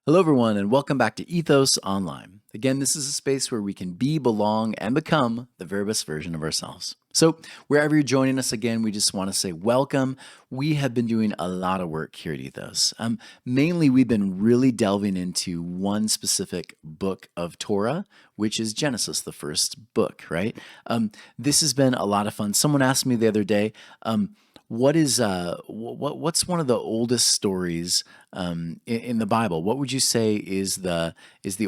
Hello, everyone, and welcome back to Ethos Online. Again, this is a space where we can be, belong, and become the very best version of ourselves. So, wherever you're joining us again, we just want to say welcome. We have been doing a lot of work here at Ethos. Mainly, we've been really delving into one specific book of Torah, which is Genesis, the first book, right? This has been a lot of fun. Someone asked me the other day, what's one of the oldest stories in the Bible? What would you say is the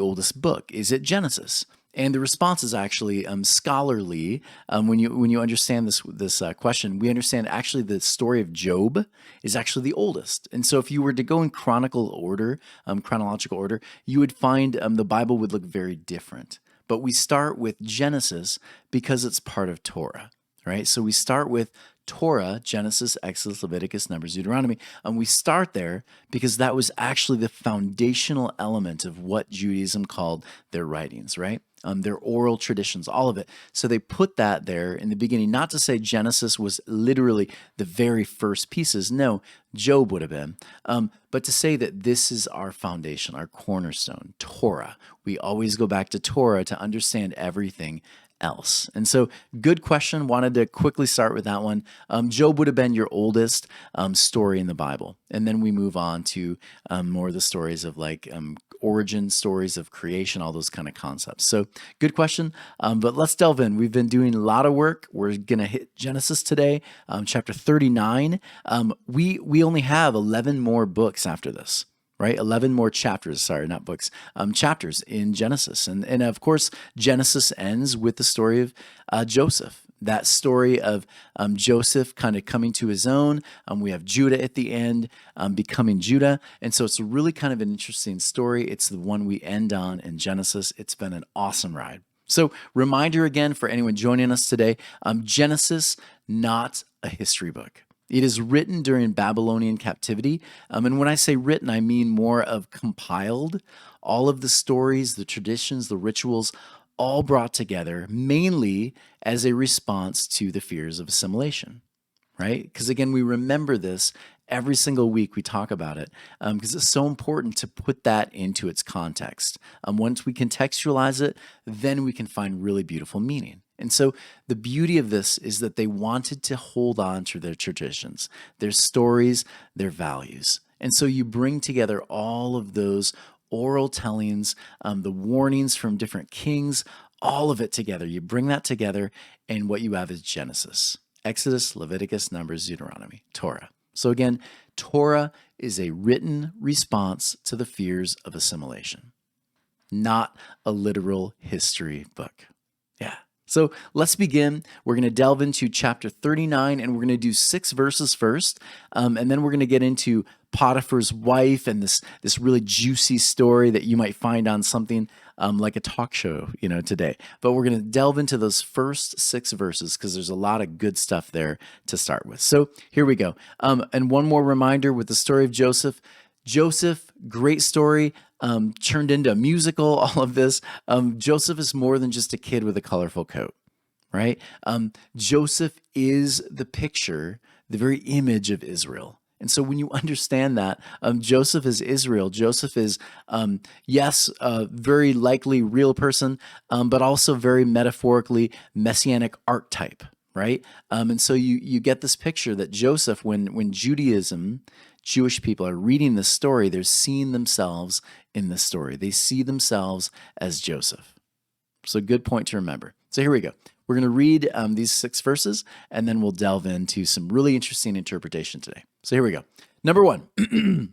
oldest book? Is it Genesis? And the response is actually scholarly. When you understand this question, we understand actually the story of Job is actually the oldest. And so, if you were to go in chronological order, you would find the Bible would look very different. But we start with Genesis because it's part of Torah, right? So we start with Torah, Genesis, Exodus, Leviticus, Numbers, Deuteronomy, and we start there because that was actually the foundational element of what Judaism called their writings, right? Their oral traditions, all of it. So they put that there in the beginning, not to say Genesis was literally the very first pieces. No, Job would have been. But to say that this is our foundation, our cornerstone, Torah. We always go back to Torah to understand everything else. And so, good question. Wanted to quickly start with that one. Job would have been your oldest story in the Bible. And then we move on to more of the stories of like origin stories of creation, all those kind of concepts. So, good question. But let's delve in. We've been doing a lot of work. We're going to hit Genesis today, chapter 39. We only have 11 more books after this, right? 11 more chapters, sorry, not books, chapters in Genesis. And of course, Genesis ends with the story of Joseph. That story of Joseph kind of coming to his own. We have Judah at the end, becoming Judah. And so it's really kind of an interesting story. It's the one we end on in Genesis. It's been an awesome ride. So, reminder again for anyone joining us today, Genesis, not a history book. It is written during Babylonian captivity. And when I say written, I mean more of compiled. All of the stories, the traditions, the rituals, all brought together mainly as a response to the fears of assimilation, right? Because again, we remember this every single week we talk about it because it's so important to put that into its context. Once we contextualize it, then we can find really beautiful meaning. And so the beauty of this is that they wanted to hold on to their traditions, their stories, their values. And so you bring together all of those oral tellings, the warnings from different kings, all of it together. You bring that together, and what you have is Genesis, Exodus, Leviticus, Numbers, Deuteronomy, Torah. So again, Torah is a written response to the fears of assimilation, not a literal history book. Yeah. So let's begin. We're going to delve into chapter 39, and we're going to do 6 verses first, and then we're going to get into Potiphar's wife and this really juicy story that you might find on something like a talk show, today. But we're going to delve into those first 6 verses because there's a lot of good stuff there to start with. So here we go. And one more reminder with the story of Joseph. Joseph, great story, turned into a musical, all of this. Joseph is more than just a kid with a colorful coat, right? Joseph is the picture, the very image of Israel. And so when you understand that, Joseph is Israel. Joseph is, yes, a very likely real person, but also very metaphorically messianic archetype, right? And so you get this picture that Joseph, when Judaism, Jewish people are reading this story, they're seeing themselves in this story. They see themselves as Joseph. So good point to remember. So here we go. We're going to read these 6 verses, and then we'll delve into some really interesting interpretation today. So here we go. Number 1.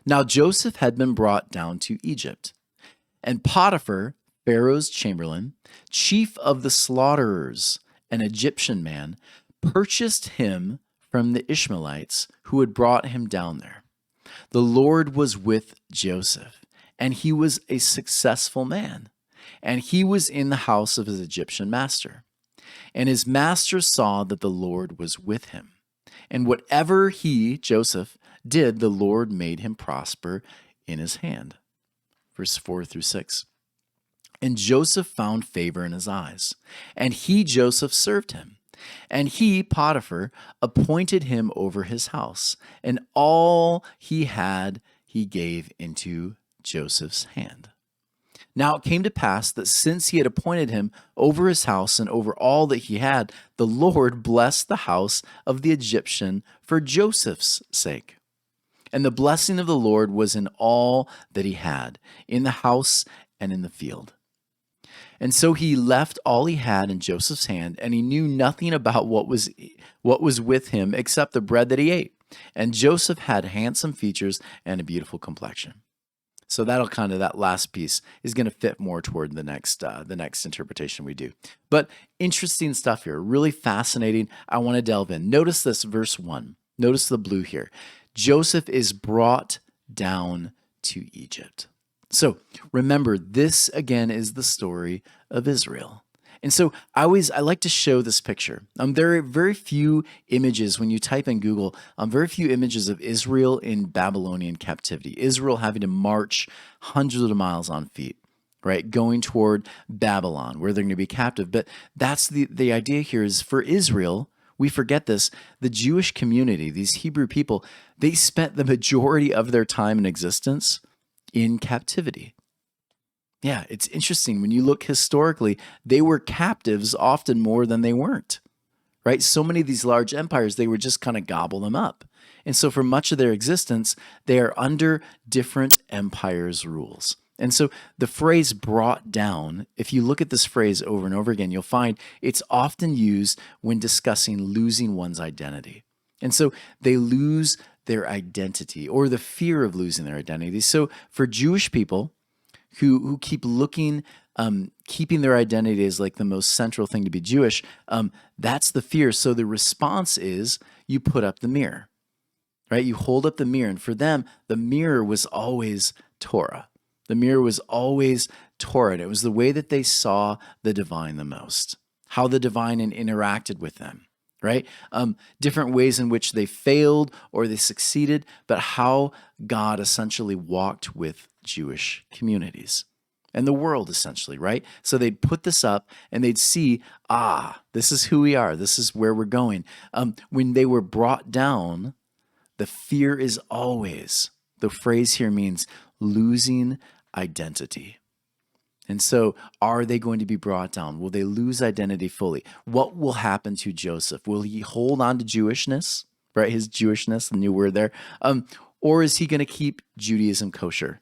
Now Joseph had been brought down to Egypt, and Potiphar, Pharaoh's chamberlain, chief of the slaughterers, an Egyptian man, purchased him from the Ishmaelites who had brought him down there. The Lord was with Joseph, and he was a successful man, and he was in the house of his Egyptian master. And his master saw that the Lord was with him, and whatever he, Joseph, did, the Lord made him prosper in his hand. Verse 4 through 6. And Joseph found favor in his eyes, and he, Joseph, served him. And he, Potiphar, appointed him over his house, and all he had he gave into Joseph's hand. Now it came to pass that since he had appointed him over his house and over all that he had, the Lord blessed the house of the Egyptian for Joseph's sake. And the blessing of the Lord was in all that he had, in the house and in the field. And so he left all he had in Joseph's hand, and he knew nothing about what was with him except the bread that he ate. And Joseph had handsome features and a beautiful complexion. So that last piece is going to fit more toward the next interpretation we do. But interesting stuff here, really fascinating. I want to delve in. Notice this, verse 1. Notice the blue here. Joseph is brought down to Egypt. So remember, this again is the story of Israel. And so I like to show this picture. There are very few images when you type in Google, very few images of Israel in Babylonian captivity, Israel having to march hundreds of miles on feet, right, going toward Babylon, where they're going to be captive. But that's the idea here is for Israel, we forget this, the Jewish community, these Hebrew people, they spent the majority of their time in existence in captivity. Yeah, it's interesting. When you look historically, they were captives often more than they weren't, right? So many of these large empires, they would just kind of gobble them up. And so for much of their existence, they are under different empires' rules. And so the phrase brought down, if you look at this phrase over and over again, you'll find it's often used when discussing losing one's identity. And so they lose their identity or the fear of losing their identity. So for Jewish people who keep looking, keeping their identity as like the most central thing to be Jewish, that's the fear. So the response is you put up the mirror, right? You hold up the mirror. And for them, the mirror was always Torah. The mirror was always Torah. And it was the way that they saw the divine the most, how the divine interacted with them. Right? Different ways in which they failed or they succeeded, but how God essentially walked with Jewish communities and the world essentially, right? So they'd put this up and they'd see, this is who we are. This is where we're going. When they were brought down, the fear is always, the phrase here means losing identity. And so are they going to be brought down? Will they lose identity fully? What will happen to Joseph? Will he hold on to Jewishness, right? His Jewishness, the new word there. Or is he going to keep Judaism kosher?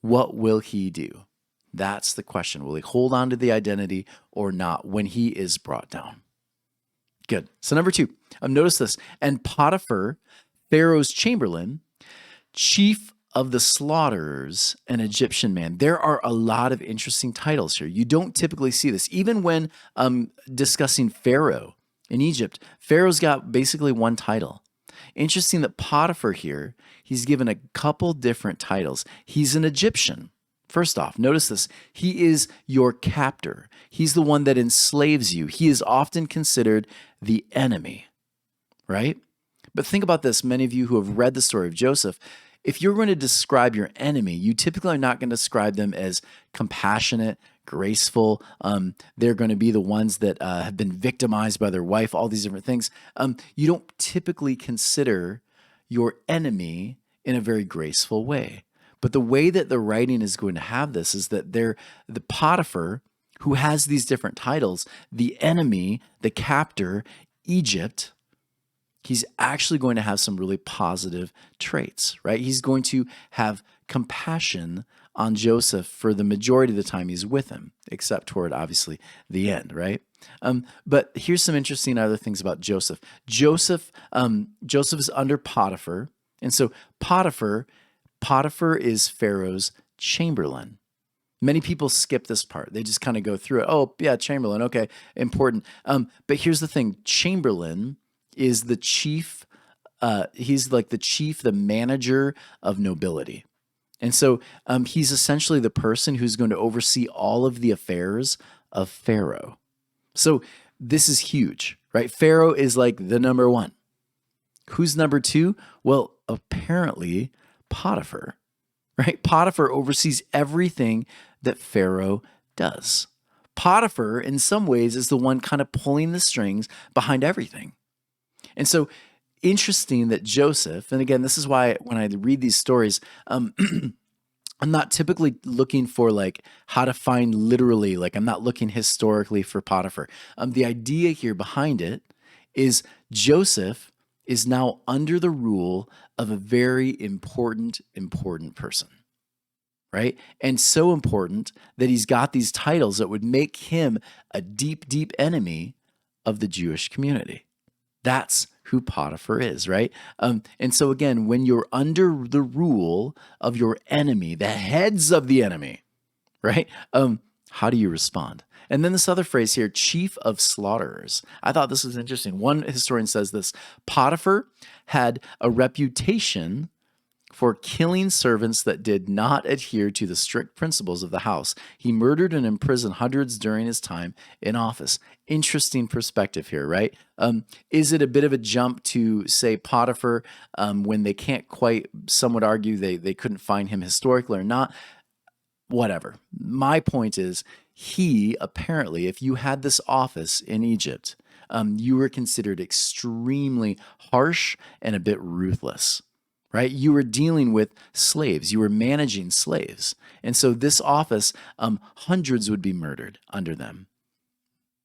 What will he do? That's the question. Will he hold on to the identity or not when he is brought down? Good. So number 2, notice this. And Potiphar, Pharaoh's chamberlain, chief of the slaughterers, an Egyptian man. There are a lot of interesting titles here. You don't typically see this. Even when discussing Pharaoh in Egypt, Pharaoh's got basically one title. Interesting that Potiphar here, he's given a couple different titles. He's an Egyptian. First off, notice this. He is your captor. He's the one that enslaves you. He is often considered the enemy, right? But think about this. Many of you who have read the story of Joseph, if you're going to describe your enemy, you typically are not going to describe them as compassionate, graceful. They're going to be the ones that have been victimized by their wife, all these different things. You don't typically consider your enemy in a very graceful way. But the way that the writing is going to have this is that the Potiphar, who has these different titles, the enemy, the captor, Egypt, he's actually going to have some really positive traits, right? He's going to have compassion on Joseph for the majority of the time he's with him, except toward, obviously, the end, right? But here's some interesting other things about Joseph. Joseph is under Potiphar, and so Potiphar is Pharaoh's chamberlain. Many people skip this part. They just kind of go through it. Oh, yeah, chamberlain, okay, important. But here's the thing. Chamberlain is the chief, he's like the chief, the manager of nobility. And so he's essentially the person who's going to oversee all of the affairs of Pharaoh. So this is huge, right? Pharaoh is like the number one. Who's number 2? Well, apparently Potiphar, right? Potiphar oversees everything that Pharaoh does. Potiphar, in some ways, is the one kind of pulling the strings behind everything. And so interesting that Joseph, and again, this is why when I read these stories, I'm not typically looking for like how to find literally, like I'm not looking historically for Potiphar. The idea here behind it is Joseph is now under the rule of a very important person, right? And so important that he's got these titles that would make him a deep enemy of the Jewish community. That's who Potiphar is, right? And so again, when you're under the rule of your enemy, the heads of the enemy, right? How do you respond? And then this other phrase here, chief of slaughterers. I thought this was interesting. One historian says this: Potiphar had a reputation for killing servants that did not adhere to the strict principles of the house. He murdered and imprisoned hundreds during his time in office. Interesting perspective here, right? Is it a bit of a jump to say Potiphar when they can't quite, some would argue they couldn't find him historically or not? Whatever. My point is, he apparently, if you had this office in Egypt, you were considered extremely harsh and a bit ruthless, right? You were dealing with slaves. You were managing slaves. And so this office, hundreds would be murdered under them.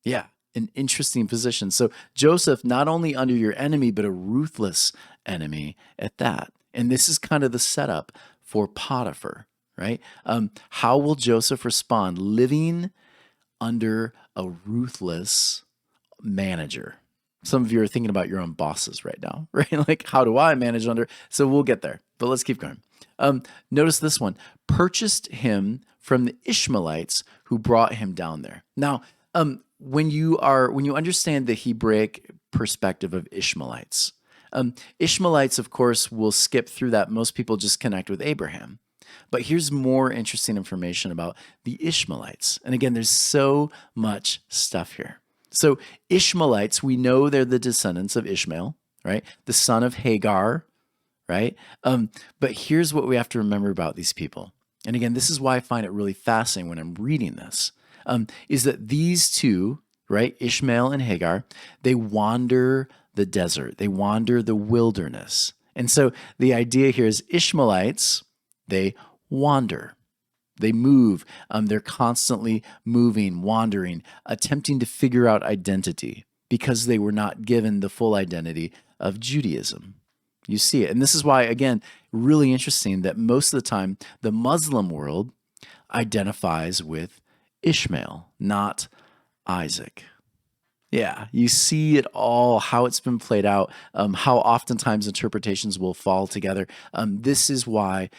Yeah, an interesting position. So Joseph, not only under your enemy, but a ruthless enemy at that. And this is kind of the setup for Potiphar, right? How will Joseph respond living under a ruthless manager? Some of you are thinking about your own bosses right now, right? Like, how do I manage under? So we'll get there, but let's keep going. Notice this one: purchased him from the Ishmaelites who brought him down there. Now, when you understand the Hebraic perspective of Ishmaelites, Ishmaelites, of course, will skip through that. Most people just connect with Abraham. But here's more interesting information about the Ishmaelites. And again, there's so much stuff here. So Ishmaelites, we know they're the descendants of Ishmael, right? The son of Hagar, right? But here's what we have to remember about these people. And again, this is why I find it really fascinating when I'm reading this, is that these two, right, Ishmael and Hagar, they wander the desert. They wander the wilderness. And so the idea here is Ishmaelites, they wander. They move. They're constantly moving, wandering, attempting to figure out identity because they were not given the full identity of Judaism. You see it. And this is why, again, really interesting that most of the time the Muslim world identifies with Ishmael, not Isaac. Yeah, you see it all, how it's been played out, how oftentimes interpretations will fall together. This is why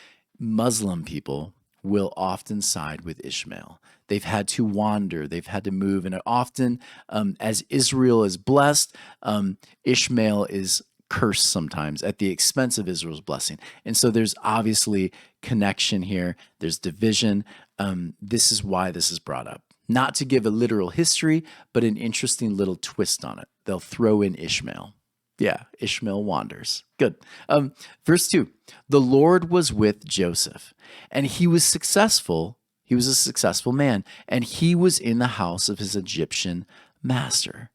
Muslim people will often side with Ishmael. They've had to wander, they've had to move, and often, as Israel is blessed, Ishmael is cursed sometimes at the expense of Israel's blessing. And so there's obviously connection here, there's division. This is why this is brought up. Not to give a literal history, but an interesting little twist on it. They'll throw in Ishmael. Yeah, Ishmael wanders. Good. Verse 2, the Lord was with Joseph, and he was successful. He was a successful man, and he was in the house of his Egyptian master.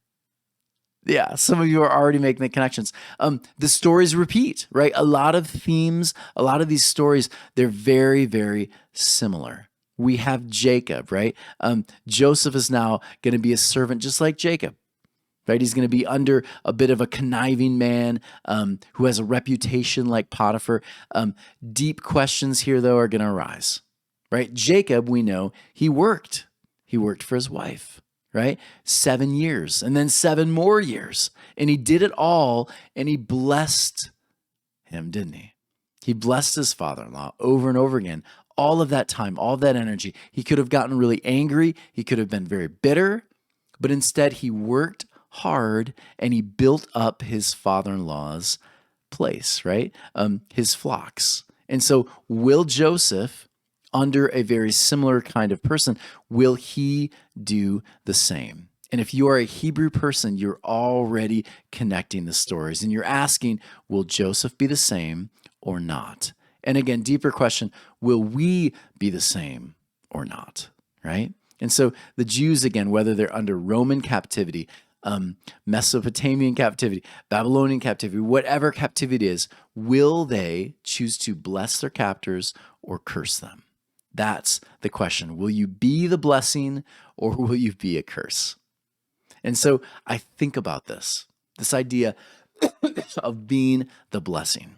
Yeah, some of you are already making the connections. The stories repeat, right? A lot of themes, a lot of these stories, they're very similar. We have Jacob, right? Joseph is now going to be a servant just like Jacob. Right? He's going to be under a bit of a conniving man who has a reputation like Potiphar. Deep questions here, though, are going to arise. Right? Jacob, we know, he worked. He worked for his wife, right? 7 years and then 7 more years. And he did it all and he blessed him, didn't he? He blessed his father-in-law over and over again. All of that time, all of that energy. He could have gotten really angry. He could have been very bitter. But instead, he worked hard and he built up his father-in-law's place, right? His flocks. And so will Joseph, under a very similar kind of person, will he do the same? And if you are a Hebrew person, you're already connecting the stories and you're asking, will Joseph be the same or not? And again, deeper question, will we be the same or not, right? And so the Jews, again, whether they're under Roman captivity, Mesopotamian captivity, Babylonian captivity, whatever captivity is, will they choose to bless their captors or curse them? That's the question. Will you be the blessing or will you be a curse? And so I think about this idea of being the blessing.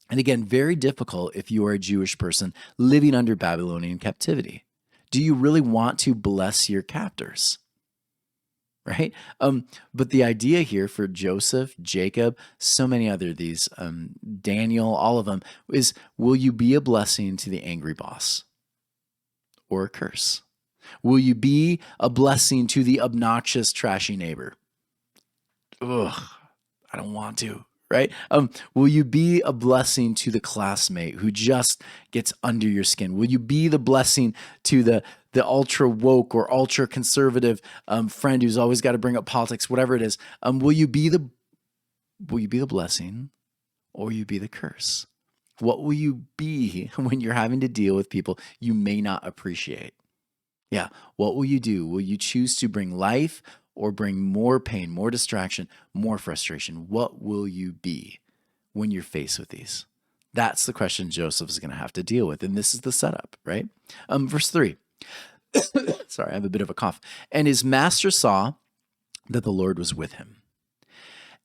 And again, very difficult if you are a Jewish person living under Babylonian captivity. Do you really want to bless your captors? Right? But the idea here for Joseph, Jacob, so many other these, Daniel, all of them, is will you be a blessing to the angry boss or a curse? Will you be a blessing to the obnoxious, trashy neighbor? Ugh, I don't want to, right? Will you be a blessing to the classmate who just gets under your skin? Will you be the blessing to the ultra woke or ultra conservative friend who's always got to bring up politics, whatever it is? Will you be the blessing or will you be the curse? What will you be when you're having to deal with people you may not appreciate? Yeah, what will you do? Will you choose to bring life or bring more pain, more distraction, more frustration? What will you be when you're faced with these? That's the question Joseph is going to have to deal with. And this is the setup, right? Verse 3. Sorry, I have a bit of a cough. And his master saw that the Lord was with him.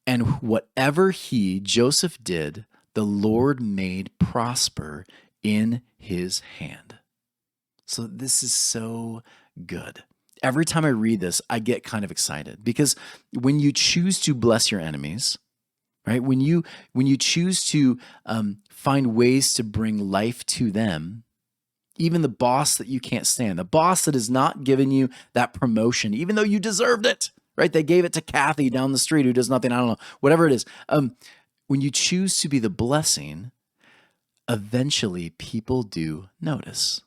And whatever Joseph did, the Lord made prosper in his hand. So this is so good. Every time I read this, I get kind of excited because when you choose to bless your enemies, right? When you choose to find ways to bring life to them, even the boss that you can't stand, the boss that has not given you that promotion, even though you deserved it, right? They gave it to Kathy down the street who does nothing, I don't know, whatever it is. When you choose to be the blessing, eventually people do notice.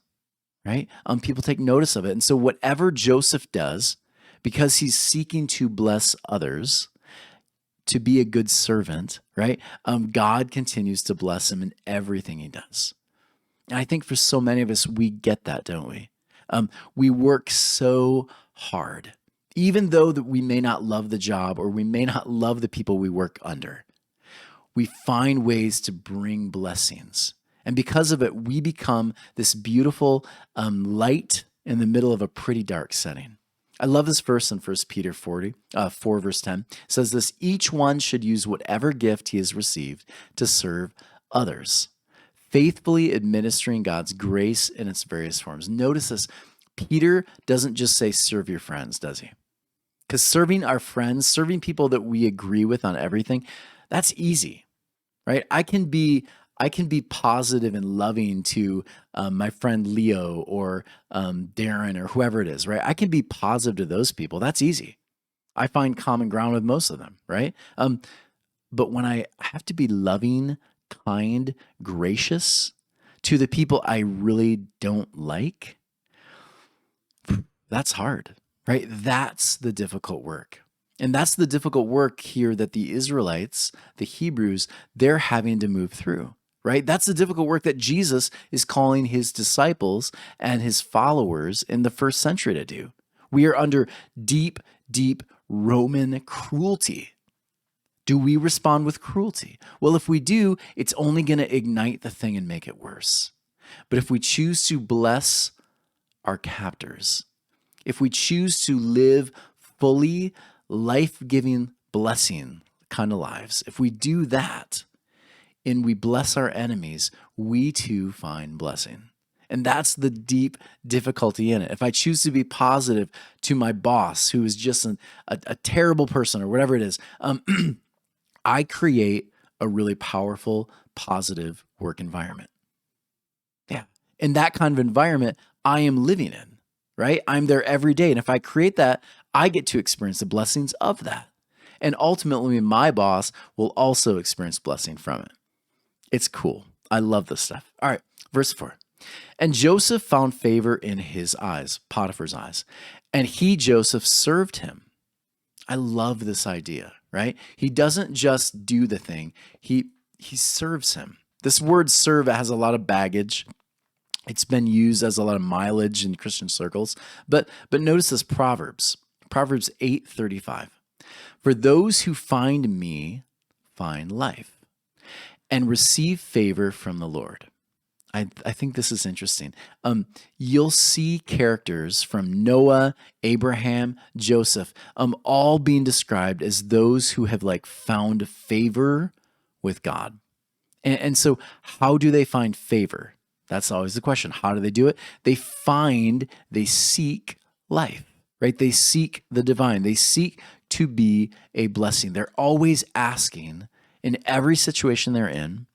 Right? People take notice of it. And so whatever Joseph does, because he's seeking to bless others, to be a good servant, right? God continues to bless him in everything he does. And I think for so many of us, we get that, don't we? We work so hard, even though that we may not love the job or we may not love the people we work under. We find ways to bring blessings. And because of it, we become this beautiful light in the middle of a pretty dark setting. I love this verse in 1 Peter 4, verse 10. It says this, each one should use whatever gift he has received to serve others, faithfully administering God's grace in its various forms. Notice this, Peter doesn't just say serve your friends, does he? Because serving our friends, serving people that we agree with on everything, that's easy, right? I can be positive and loving to my friend Leo or Darren or whoever it is, right? I can be positive to those people. That's easy. I find common ground with most of them, right? But when I have to be loving, kind, gracious to the people I really don't like, that's hard, right? That's the difficult work. And that's the difficult work here that the Israelites, the Hebrews, they're having to move through. Right? That's the difficult work that Jesus is calling his disciples and his followers in the first century to do. We are under deep, deep Roman cruelty. Do we respond with cruelty? Well, if we do, it's only going to ignite the thing and make it worse. But if we choose to bless our captors, if we choose to live fully life-giving blessing kind of lives, if we do that, and we bless our enemies, we too find blessing. And that's the deep difficulty in it. If I choose to be positive to my boss, who is just a terrible person or whatever it is, I create a really powerful, positive work environment. Yeah. In that kind of environment, I am living in, right? I'm there every day. And if I create that, I get to experience the blessings of that. And ultimately, my boss will also experience blessing from it. It's cool. I love this stuff. All right, verse 4. And Joseph found favor in his eyes, Potiphar's eyes, and he, Joseph, served him. I love this idea, right? He doesn't just do the thing, he serves him. This word serve has a lot of baggage. It's been used as a lot of mileage in Christian circles. But notice this Proverbs 8:35. For those who find me find life and receive favor from the Lord. I think this is interesting. You'll see characters from Noah, Abraham, Joseph, all being described as those who have like found favor with God. And so, how do they find favor? That's always the question. How do they do it? They seek life, right? They seek the divine. They seek to be a blessing. They're always asking in every situation they're in,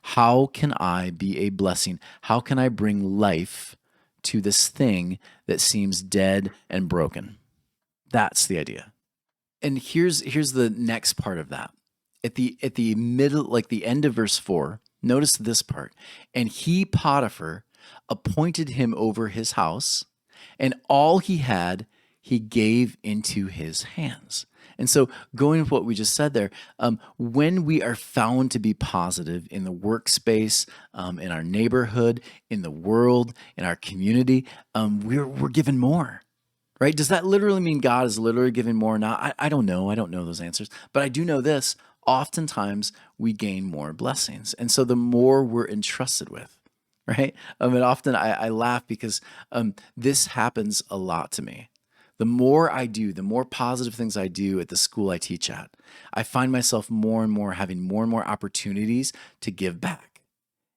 how can I be a blessing? How can I bring life to this thing that seems dead and broken? That's the idea. And here's the next part of that. At the middle, like the end of verse 4, notice this part. And he, Potiphar, appointed him over his house, and all he had he gave into his hands. And so, going with what we just said there, when we are found to be positive in the workspace, in our neighborhood, in the world, in our community, we're given more. Right? Does that literally mean God is literally giving more now? I don't know. I don't know those answers. But I do know this. Oftentimes, we gain more blessings. And so the more we're entrusted with, right? And often I laugh because this happens a lot to me. The more I do, the more positive things I do at the school I teach at, I find myself more and more having more and more opportunities to give back.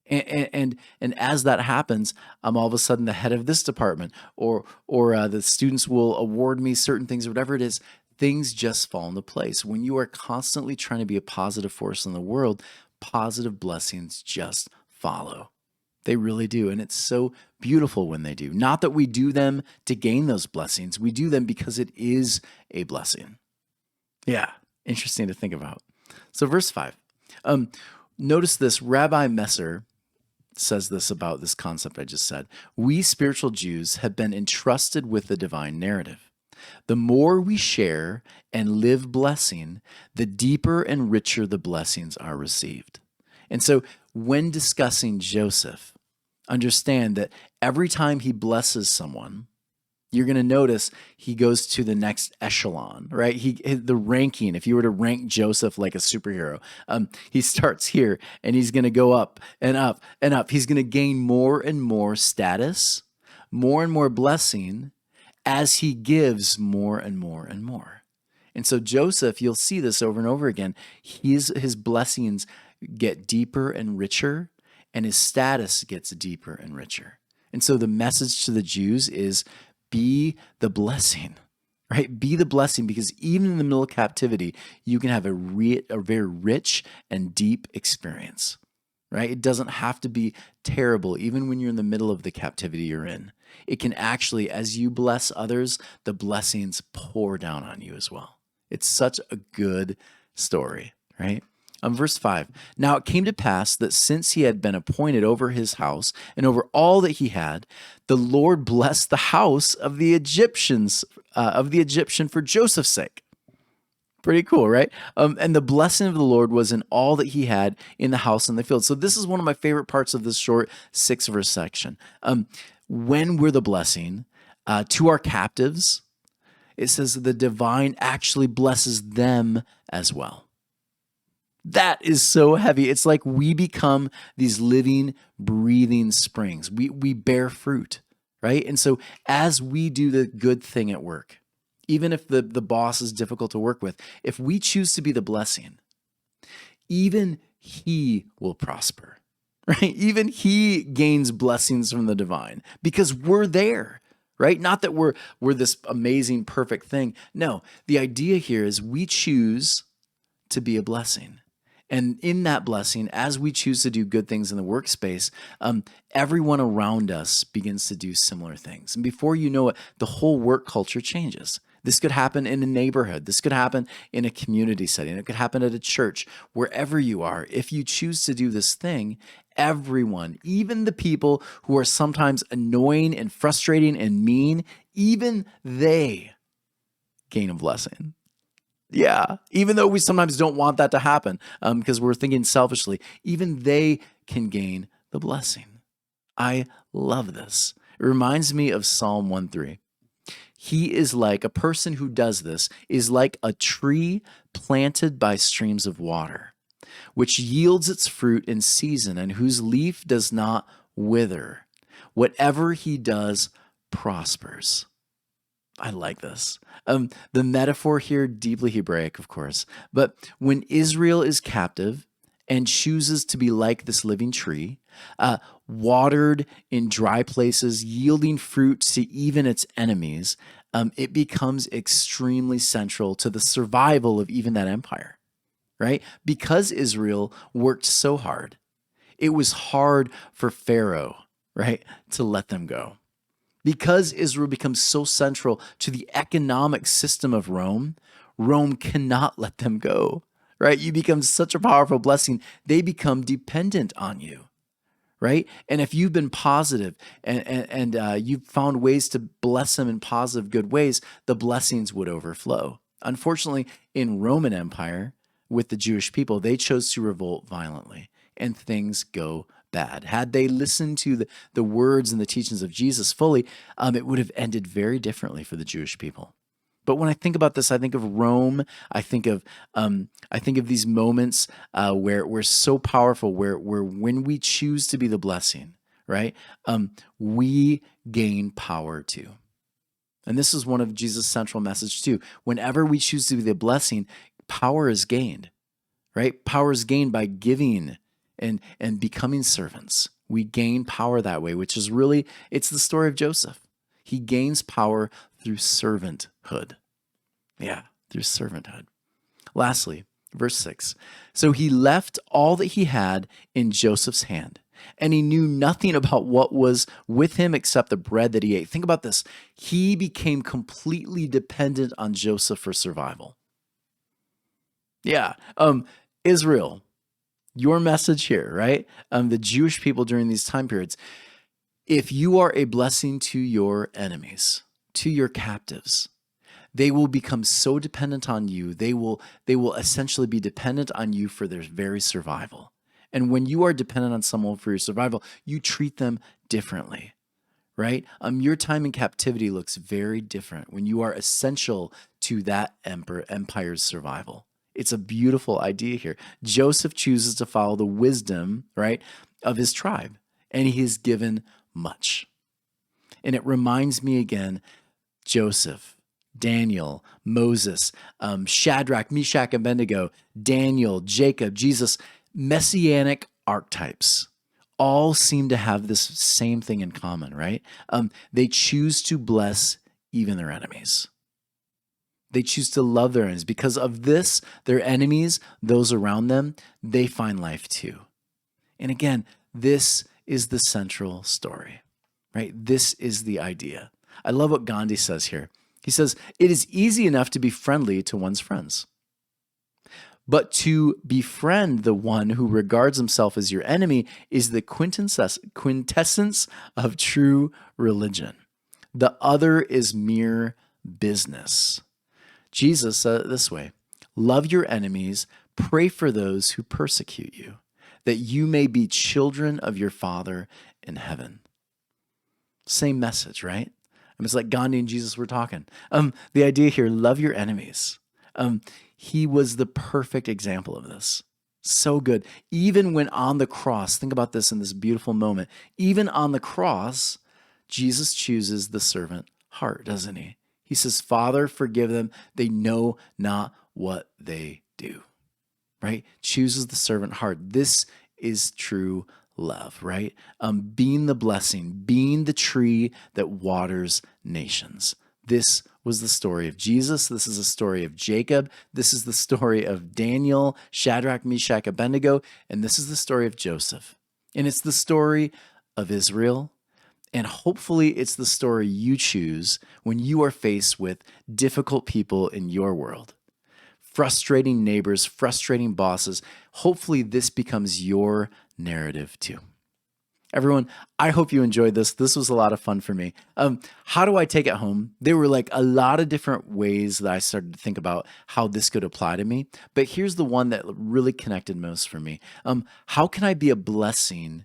And as that happens, I'm all of a sudden the head of this department, or the students will award me certain things, or whatever it is. Things just fall into place. When you are constantly trying to be a positive force in the world, positive blessings just follow. They really do. And it's so beautiful when they do. Not that we do them to gain those blessings. We do them because it is a blessing. Yeah, interesting to think about. So verse 5. Notice this. Rabbi Messer says this about this concept I just said. We spiritual Jews have been entrusted with the divine narrative. The more we share and live blessing, the deeper and richer the blessings are received. And so when discussing Joseph, understand that every time he blesses someone, you're going to notice he goes to the next echelon, right? The ranking, if you were to rank Joseph like a superhero, he starts here and he's going to go up and up and up. He's going to gain more and more status, more and more blessing as he gives more and more and more. And so Joseph, you'll see this over and over again. His blessings get deeper and richer, and his status gets deeper and richer. And so the message to the Jews is, be the blessing, right? Be the blessing, because even in the middle of captivity, you can have a very rich and deep experience, right? It doesn't have to be terrible, even when you're in the middle of the captivity you're in. It can actually, as you bless others, the blessings pour down on you as well. It's such a good story, right? Verse 5, now it came to pass that since he had been appointed over his house and over all that he had, the Lord blessed the house of the Egyptian for Joseph's sake. Pretty cool, right? And the blessing of the Lord was in all that he had in the house and the field. So this is one of my favorite parts of this short 6-verse section. When we're the blessing to our captives, it says the divine actually blesses them as well. That is so heavy. It's like we become these living, breathing springs. We bear fruit, right? And so as we do the good thing at work, even if the boss is difficult to work with, if we choose to be the blessing, even he will prosper, right? Even he gains blessings from the divine because we're there, right? Not that we're this amazing, perfect thing. No, the idea here is we choose to be a blessing. And in that blessing, as we choose to do good things in the workspace, everyone around us begins to do similar things. And before you know it, the whole work culture changes. This could happen in a neighborhood. This could happen in a community setting. It could happen at a church, wherever you are. If you choose to do this thing, everyone, even the people who are sometimes annoying and frustrating and mean, even they gain a blessing. Yeah, even though we sometimes don't want that to happen because we're thinking selfishly, even they can gain the blessing. I love this. It reminds me of Psalm 1:3. He is like a person who does this is like a tree planted by streams of water, which yields its fruit in season and whose leaf does not wither. Whatever he does prospers. I like this. The metaphor here, deeply Hebraic, of course, but when Israel is captive and chooses to be like this living tree, watered in dry places, yielding fruit to even its enemies, it becomes extremely central to the survival of even that empire, right? Because Israel worked so hard, it was hard for Pharaoh, right, to let them go. Because Israel becomes so central to the economic system of Rome, Rome cannot let them go, right? You become such a powerful blessing, they become dependent on you, right? And if you've been positive and you've found ways to bless them in positive, good ways, the blessings would overflow. Unfortunately, in Roman Empire, with the Jewish people, they chose to revolt violently, and things go bad. Had they listened to the words and the teachings of Jesus fully, it would have ended very differently for the Jewish people. But when I think about this, I think of Rome. I think of these moments where we're so powerful, where when we choose to be the blessing, right, we gain power too. And this is one of Jesus' central message too. Whenever we choose to be the blessing, power is gained, right? Power is gained by giving and becoming servants. We gain power that way, which is really, it's the story of Joseph. He gains power through servanthood. Yeah, through servanthood. Lastly, verse 6. So he left all that he had in Joseph's hand, and he knew nothing about what was with him except the bread that he ate. Think about this. He became completely dependent on Joseph for survival. Yeah. Israel, your message here, right? The Jewish people during these time periods. If you are a blessing to your enemies, to your captives, they will become so dependent on you. They will essentially be dependent on you for their very survival. And when you are dependent on someone for your survival, you treat them differently, right? Your time in captivity looks very different when you are essential to that empire's survival. It's a beautiful idea here. Joseph chooses to follow the wisdom, right, of his tribe, and he is given much. And it reminds me again, Joseph, Daniel, Moses, Shadrach, Meshach, and Abednego, Daniel, Jacob, Jesus, messianic archetypes all seem to have this same thing in common, right? They choose to bless even their enemies. They choose to love their enemies. Because of this, their enemies, those around them, they find life too. And again, this is the central story, right? This is the idea. I love what Gandhi says here. He says, it is easy enough to be friendly to one's friends. But to befriend the one who regards himself as your enemy is the quintessence of true religion. The other is mere business. Jesus said it this way, love your enemies, pray for those who persecute you, that you may be children of your Father in heaven. Same message, right? It's like Gandhi and Jesus were talking. The idea here, love your enemies. He was the perfect example of this. So good. Even when on the cross, think about this in this beautiful moment. Even on the cross, Jesus chooses the servant heart, doesn't he? He says, Father, forgive them. They know not what they do, right? Chooses the servant heart. This is true love, right? Being the blessing, being the tree that waters nations. This was the story of Jesus. This is the story of Jacob. This is the story of Daniel, Shadrach, Meshach, Abednego, and this is the story of Joseph. And it's the story of Israel. And hopefully it's the story you choose when you are faced with difficult people in your world. Frustrating neighbors, frustrating bosses. Hopefully this becomes your narrative too. Everyone, I hope you enjoyed this. This was a lot of fun for me. How do I take it home? There were like a lot of different ways that I started to think about how this could apply to me. But here's the one that really connected most for me. How can I be a blessing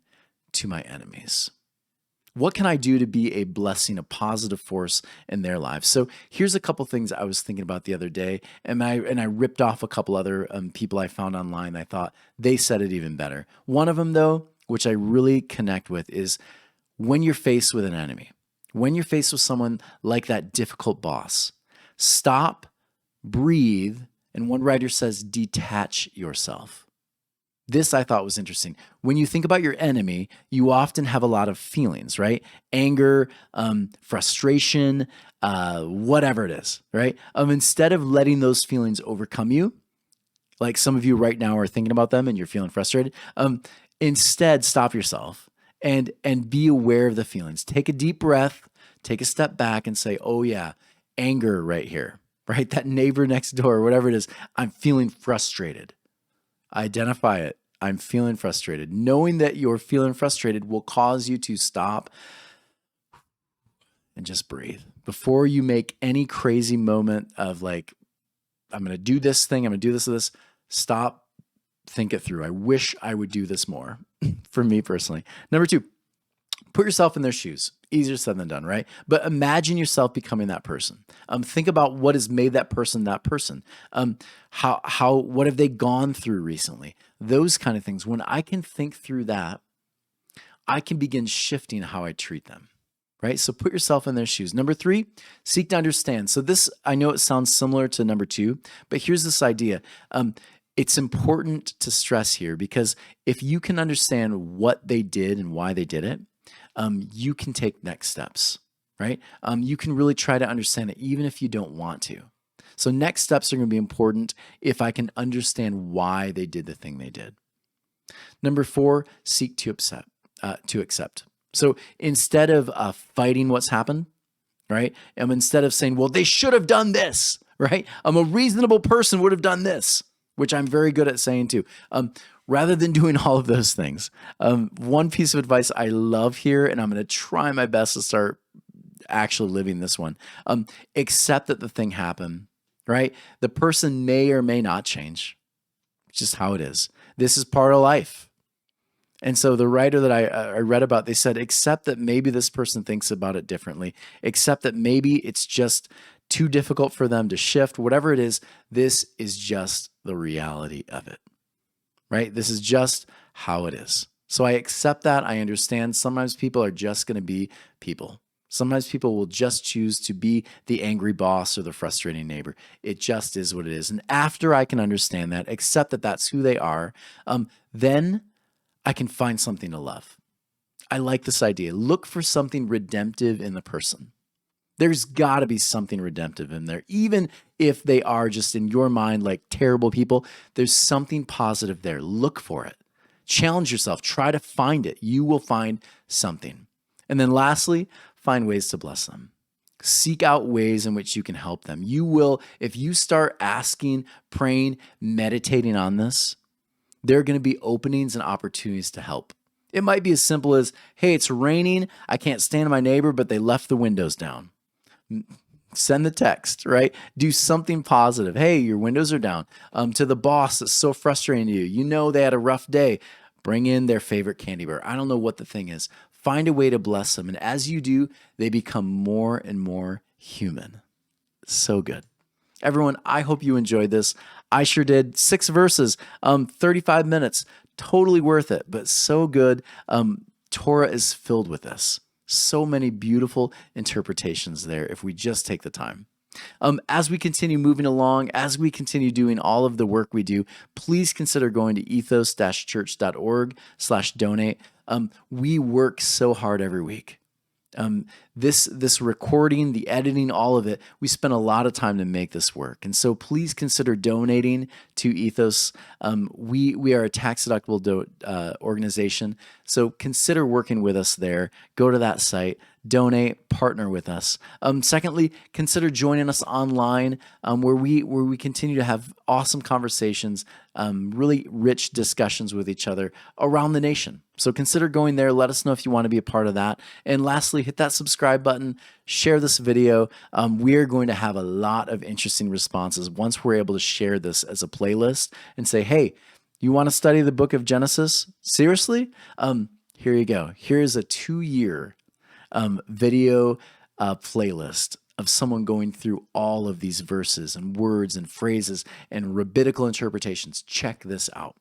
to my enemies? What can I do to be a blessing, a positive force in their lives? So here's a couple things I was thinking about the other day, and I ripped off a couple other people I found online. I thought they said it even better. One of them, though, which I really connect with, is when you're faced with an enemy, when you're faced with someone like that difficult boss, stop, breathe, and one writer says, detach yourself. This I thought was interesting. When you think about your enemy, you often have a lot of feelings, right? Anger, frustration, whatever it is, right? Instead of letting those feelings overcome you, like some of you right now are thinking about them and you're feeling frustrated, instead stop yourself and be aware of the feelings. Take a deep breath, take a step back and say, oh yeah, anger right here, right? That neighbor next door, whatever it is, I'm feeling frustrated. Identify it. I'm feeling frustrated. Knowing that you're feeling frustrated will cause you to stop and just breathe. Before you make any crazy moment of like, I'm going to do this thing, I'm going to do this, stop, think it through. I wish I would do this more for me personally. Number 2, put yourself in their shoes. Easier said than done, right? But imagine yourself becoming that person. Think about what has made that person that person. What have they gone through recently? Those kind of things. When I can think through that, I can begin shifting how I treat them, right? So put yourself in their shoes. Number 3, seek to understand. So this, I know it sounds similar to number 2, but here's this idea. It's important to stress here because if you can understand what they did and why they did it, you can take next steps, right? You can really try to understand it even if you don't want to. So next steps are going to be important if I can understand why they did the thing they did. Number 4, seek to accept. So instead of fighting what's happened, right? Instead of saying, well, they should have done this, right? A reasonable person would have done this, which I'm very good at saying too. Rather than doing all of those things, one piece of advice I love here, and I'm going to try my best to start actually living this one, accept that the thing happened, right? The person may or may not change. It's just how it is. This is part of life. And so the writer that I read about, they said, accept that maybe this person thinks about it differently. Accept that maybe it's just too difficult for them to shift. Whatever it is, this is just the reality of it, right? This is just how it is. So I accept that. I understand sometimes people are just going to be people. Sometimes people will just choose to be the angry boss or the frustrating neighbor. It just is what it is. And after I can understand that, accept that that's who they are, then I can find something to love. I like this idea. Look for something redemptive in the person. There's got to be something redemptive in there. Even if they are just in your mind like terrible people, there's something positive there. Look for it. Challenge yourself. Try to find it. You will find something. And then lastly, find ways to bless them. Seek out ways in which you can help them. You will, if you start asking, praying, meditating on this, there are going to be openings and opportunities to help. It might be as simple as, hey, it's raining. I can't stand my neighbor, but they left the windows down. Send the text, right? Do something positive. Hey, your windows are down. To the boss that's so frustrating to you. You know they had a rough day. Bring in their favorite candy bar. I don't know what the thing is. Find a way to bless them. And as you do, they become more and more human. So good. Everyone, I hope you enjoyed this. I sure did. 6 verses, 35 minutes, totally worth it, but so good. Torah is filled with this. So many beautiful interpretations there if we just take the time. As we continue moving along, as we continue doing all of the work we do, please consider going to ethos-church.org/donate. We work so hard every week. This recording, the editing, all of it, we spent a lot of time to make this work. And so please consider donating to Ethos. We are a tax-deductible organization, so consider working with us there. Go to that site, donate, partner with us. Secondly, consider joining us online where we continue to have awesome conversations, really rich discussions with each other around the nation. So consider going there. Let us know if you want to be a part of that. And lastly, hit that subscribe button, share this video. We are going to have a lot of interesting responses once we're able to share this as a playlist and say, hey, you want to study the book of Genesis? Seriously? Here you go. Here's a 2-year video playlist of someone going through all of these verses and words and phrases and rabbinical interpretations. Check this out.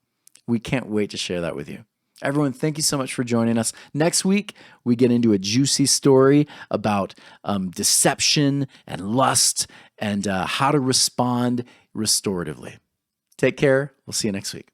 We can't wait to share that with you. Everyone, thank you so much for joining us. Next week, we get into a juicy story about deception and lust and how to respond restoratively. Take care. We'll see you next week.